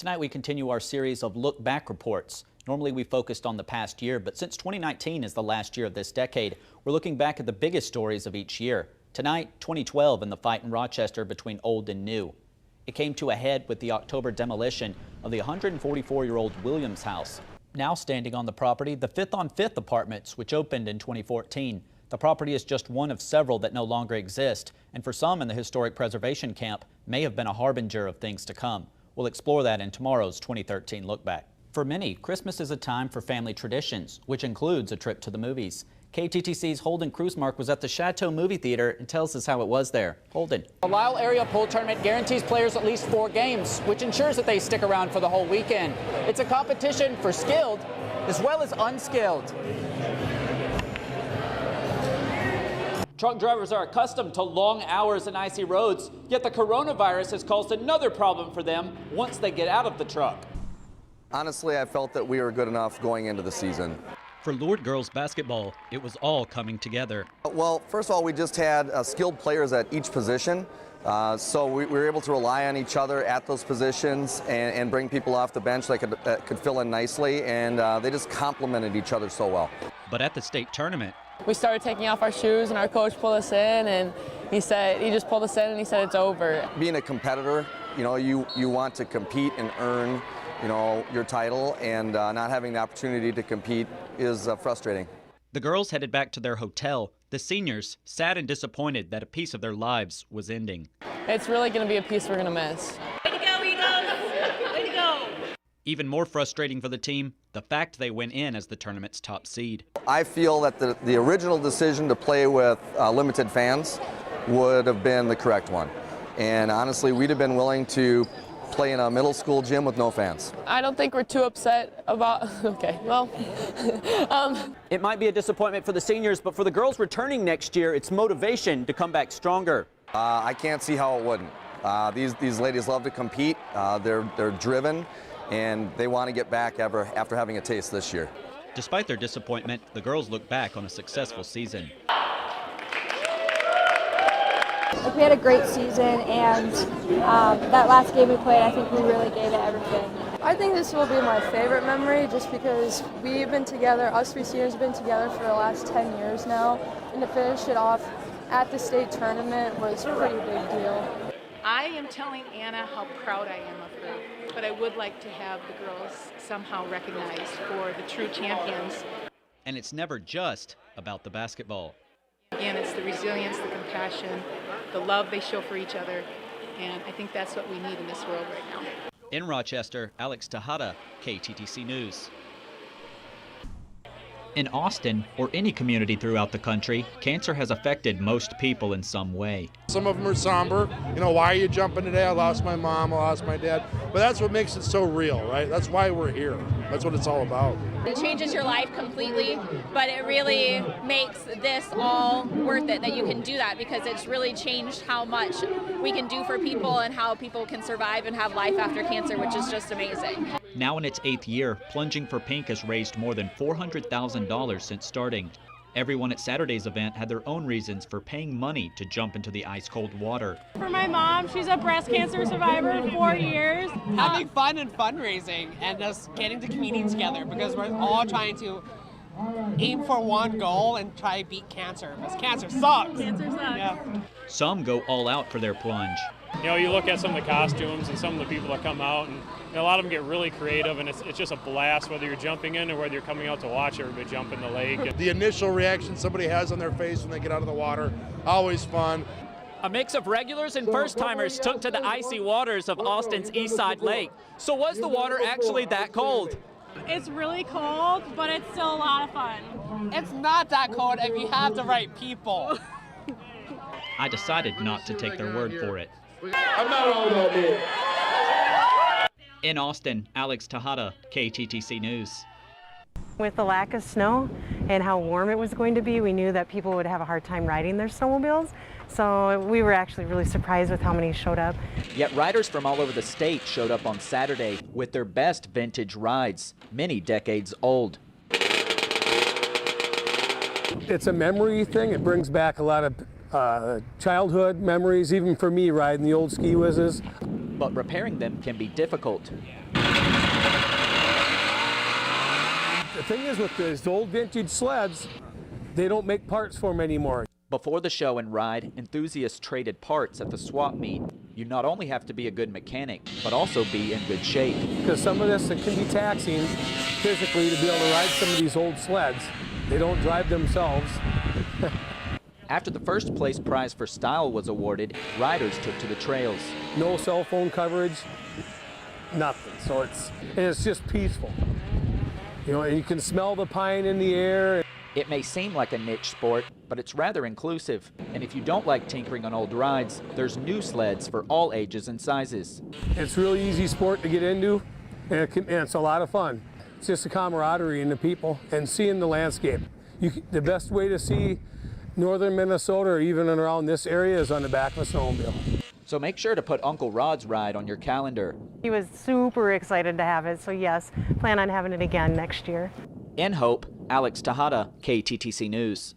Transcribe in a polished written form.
Tonight we continue our series of Look Back reports. Normally we focused on the past year, but since 2019 is the last year of this decade, we're looking back at the biggest stories of each year. Tonight, 2012 and the fight in Rochester between old and new. It came to a head with the October demolition of the 144-year-old Williams house. Now standing on the property, the 5th on 5th apartments, which opened in 2014. The property is just one of several that no longer exist, and for some in the historic preservation camp, may have been a harbinger of things to come. We'll explore that in tomorrow's 2013 Look Back. For many, Christmas is a time for family traditions, which includes a trip to the movies. KTTC's Holden Kruzmark was at the Chateau movie theater and tells us how it was there. Holden. The Lyle Area Pool Tournament guarantees players at least 4 games, which ensures that they stick around for the whole weekend. It's a competition for skilled as well as unskilled. Truck drivers are accustomed to long hours and icy roads, yet the coronavirus has caused another problem for them once they get out of the truck. Honestly, I felt that we were good enough going into the season. For Lourdes girls basketball, it was all coming together. Well, first of all, we just had skilled players at each position, so we were able to rely on each other at those positions and bring people off the bench that could fill in nicely, and they just complemented each other so well. But at the state tournament, we started taking off our shoes, and our coach pulled us in, and he just pulled us in, and he said it's over. Being a competitor, you want to compete and earn, your title, and not having the opportunity to compete is frustrating. The girls headed back to their hotel. The seniors, sad and disappointed that a piece of their lives was ending. It's really going to be a piece we're going to miss. Way to go, Eagles! Way to go! Even more frustrating for the team, the fact they went in as the tournament's top seed. I feel that the original decision to play with limited fans would have been the correct one. And honestly, we'd have been willing to play in a middle school gym with no fans. I don't think we're too upset about, okay, well. It might be a disappointment for the seniors, but for the girls returning next year, it's motivation to come back stronger. I can't see how it wouldn't. These ladies love to compete. They're driven, and they want to get back after having a taste this year. Despite their disappointment, the girls look back on a successful season. We had a great season, and that last game we played, I think we really gave it everything. I think this will be my favorite memory just because we've been together, us 3 seniors have been together for the last 10 years now, and to finish it off at the state tournament was a pretty big deal. I am telling Anna how proud I am of her, but I would like to have the girls somehow recognized for the true champions. And it's never just about the basketball. Again, it's the resilience, the compassion, the love they show for each other, and I think that's what we need in this world right now. In Rochester, Alex Tejada, KTTC News. In Austin, or any community throughout the country, cancer has affected most people in some way. Some of them are somber. Why are you jumping today? I lost my mom, I lost my dad. But that's what makes it so real, right? That's why we're here. That's what it's all about. It changes your life completely, but it really makes this all worth it that you can do that, because it's really changed how much we can do for people and how people can survive and have life after cancer, which is just amazing. Now in its 8th year, Plunging for Pink has raised more than $400,000 since starting. Everyone at Saturday's event had their own reasons for paying money to jump into the ice-cold water. For my mom, she's a breast cancer survivor, 4 years. Having fun and fundraising and just getting the community together, because we're all trying to aim for one goal and try to beat cancer, because cancer sucks. Cancer sucks. Yeah. Some go all out for their plunge. You look at some of the costumes and some of the people that come out, and a lot of them get really creative, and it's just a blast, whether you're jumping in or whether you're coming out to watch everybody jump in the lake. The initial reaction somebody has on their face when they get out of the water, always fun. A mix of regulars and first-timers took to the icy waters of Austin's Eastside Lake. So was the water actually that cold? It's really cold, but it's still a lot of fun. It's not that cold if you have the right people. I decided not to take their word for it. I'm not all about me. In Austin, Alex Tejada, KTTC News. With the lack of snow and how warm it was going to be, we knew that people would have a hard time riding their snowmobiles. So we were actually really surprised with how many showed up. Yet riders from all over the state showed up on Saturday with their best vintage rides, many decades old. It's a memory thing. It brings back a lot of childhood memories, even for me riding the old ski whizzes. but repairing them can be difficult. The thing is with these old vintage sleds, they don't make parts for them anymore. Before the show and ride, enthusiasts traded parts at the swap meet. You not only have to be a good mechanic, but also be in good shape. Because some of this, it can be taxing physically to be able to ride some of these old sleds. They don't drive themselves. After the first place prize for style was awarded, riders took to the trails. No cell phone coverage, nothing. So it's just peaceful. You know, and you can smell the pine in the air. It may seem like a niche sport, but it's rather inclusive. And if you don't like tinkering on old rides, there's new sleds for all ages and sizes. It's a really easy sport to get into, and it's a lot of fun. It's just a camaraderie in the people and seeing the landscape. The best way to see northern Minnesota or even around this area is on the back of a snowmobile. So make sure to put Uncle Rod's ride on your calendar. He was super excited to have it, so yes, plan on having it again next year. In Hope, Alex Tejada, KTTC News.